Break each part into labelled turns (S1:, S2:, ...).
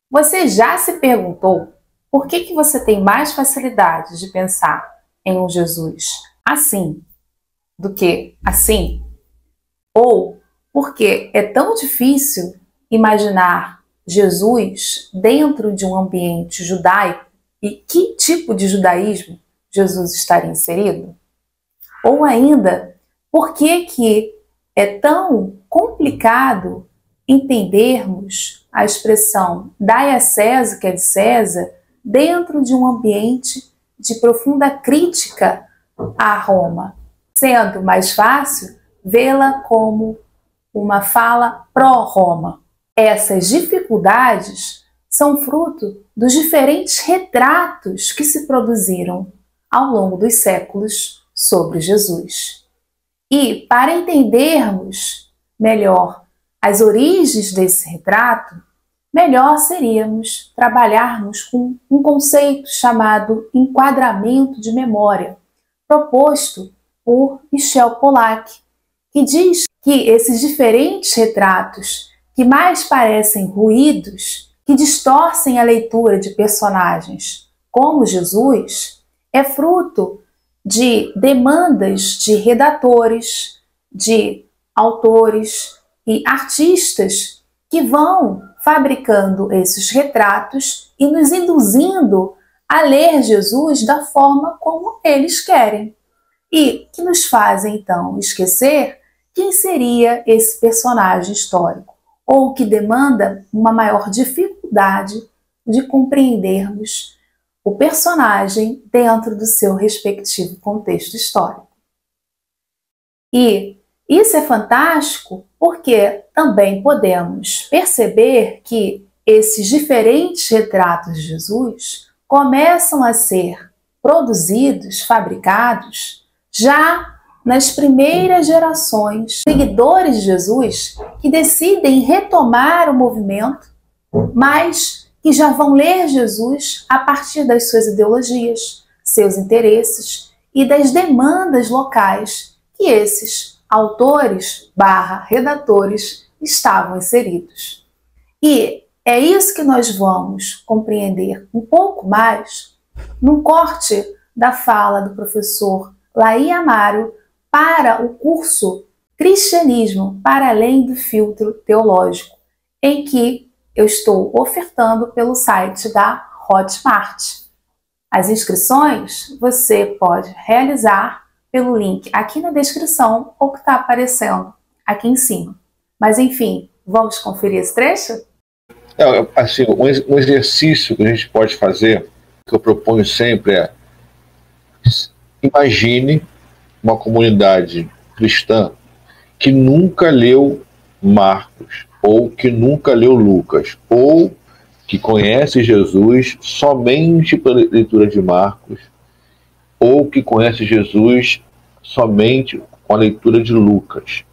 S1: Você já se perguntou por que você tem mais facilidade de pensar em um Jesus assim do que assim? Ou porque é tão difícil imaginar Jesus dentro de um ambiente judaico e que tipo de judaísmo Jesus estaria inserido? Ou ainda, por que é tão complicado entendermos a expressão dai a César, que é de César, dentro de um ambiente de profunda crítica a Roma, sendo mais fácil vê-la como uma fala pró-Roma. Essas dificuldades são fruto dos diferentes retratos que se produziram ao longo dos séculos sobre Jesus. E para entendermos melhor as origens desse retrato, melhor seríamos trabalharmos com um conceito chamado enquadramento de memória, proposto por Michel Polack, que diz que esses diferentes retratos que mais parecem ruídos, que distorcem a leitura de personagens como Jesus, é fruto de demandas de redatores, de autores e artistas que vão fabricando esses retratos e nos induzindo a ler Jesus da forma como eles querem. E que nos fazem, então, esquecer quem seria esse personagem histórico, ou que demanda uma maior dificuldade de compreendermos o personagem dentro do seu respectivo contexto histórico. E isso é fantástico porque também podemos perceber que esses diferentes retratos de Jesus começam a ser produzidos, fabricados, já nas primeiras gerações, seguidores de Jesus que decidem retomar o movimento, mas que já vão ler Jesus a partir das suas ideologias, seus interesses e das demandas locais que esses autores / redatores estavam inseridos. E é isso que nós vamos compreender um pouco mais num corte da fala do professor Laí Amaro para o curso Cristianismo para além do filtro teológico, em que eu estou ofertando pelo site da Hotmart. As inscrições você pode realizar pelo link aqui na descrição ou que está aparecendo aqui em cima. Mas enfim, vamos conferir esse trecho?
S2: Assim, um exercício que a gente pode fazer, que eu proponho sempre é: imagine uma comunidade cristã que nunca leu Marcos, ou que nunca leu Lucas, ou que conhece Jesus somente pela leitura de Marcos, ou que conhece Jesus somente com a leitura de Lucas.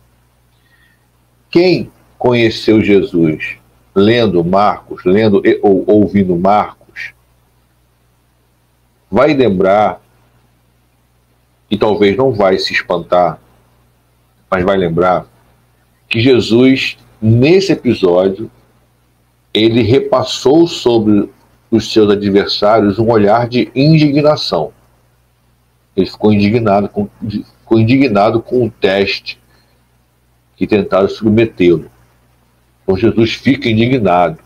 S2: Quem conheceu Jesus lendo Marcos, lendo ou ouvindo Marcos, vai lembrar, e talvez não vai se espantar, mas vai lembrar, que Jesus, nesse episódio, ele repassou sobre os seus adversários um olhar de indignação. Ele ficou indignado com o teste que tentaram submetê-lo. Então Jesus fica indignado.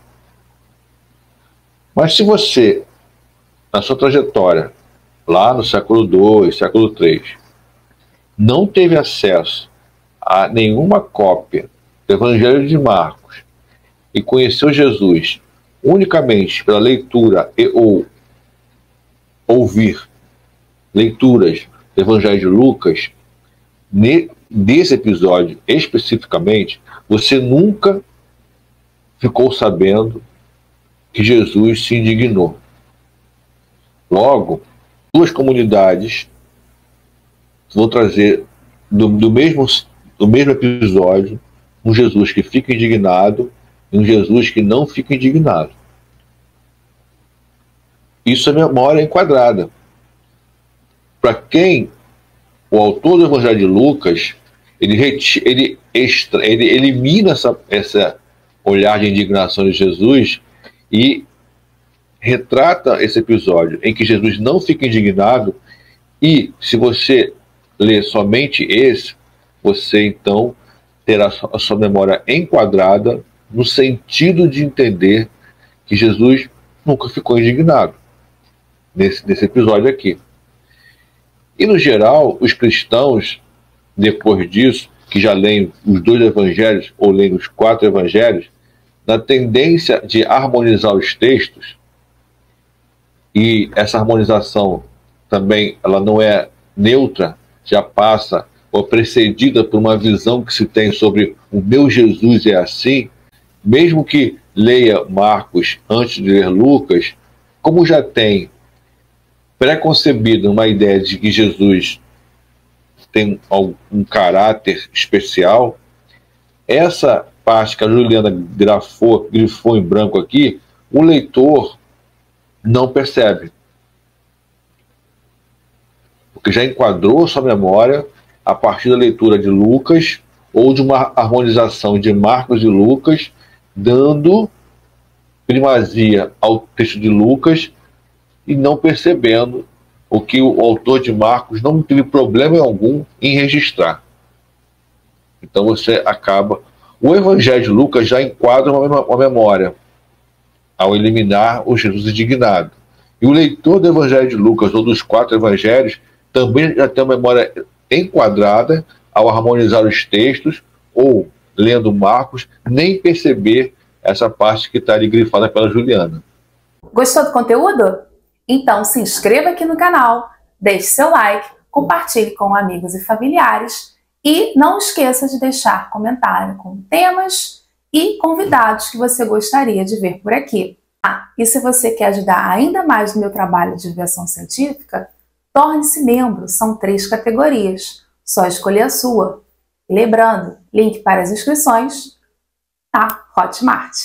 S2: Mas se você, na sua trajetória, lá no século II, século III, não teve acesso a nenhuma cópia do Evangelho de Marcos e conheceu Jesus unicamente pela leitura ou ouvir leituras do Evangelho de Lucas, desse episódio especificamente, você nunca ficou sabendo que Jesus se indignou. Logo, duas comunidades vão trazer do mesmo episódio um Jesus que fica indignado e um Jesus que não fica indignado. Isso é memória enquadrada. Para quem o autor do Evangelho de Lucas ele elimina essa olhar de indignação de Jesus e retrata esse episódio em que Jesus não fica indignado, e se você ler somente esse, você então terá a sua memória enquadrada no sentido de entender que Jesus nunca ficou indignado nesse episódio aqui. E no geral, os cristãos, depois disso, que já leem os 2 evangelhos ou leem os 4 evangelhos, na tendência de harmonizar os textos, e essa harmonização também ela não é neutra, já passa ou precedida por uma visão que se tem sobre o meu Jesus é assim, mesmo que leia Marcos antes de ler Lucas, como já tem pré-concebida uma ideia de que Jesus tem um caráter especial, essa parte que a Juliana grifou em branco aqui, o leitor não percebe, porque já enquadrou sua memória a partir da leitura de Lucas ou de uma harmonização de Marcos e Lucas, dando primazia ao texto de Lucas e não percebendo o que o autor de Marcos não teve problema algum em registrar. Então você acaba... O Evangelho de Lucas já enquadra uma memória ao eliminar o Jesus indignado. E o leitor do Evangelho de Lucas ou dos 4 evangelhos também já tem uma memória enquadrada ao harmonizar os textos ou, lendo Marcos, nem perceber essa parte que está ali grifada pela Juliana.
S1: Gostou do conteúdo? Então se inscreva aqui no canal, deixe seu like, compartilhe com amigos e familiares e não esqueça de deixar comentário com temas e convidados que você gostaria de ver por aqui. E se você quer ajudar ainda mais no meu trabalho de divulgação científica, torne-se membro, são 3 categorias, só escolher a sua. E lembrando, link para as inscrições na Hotmart.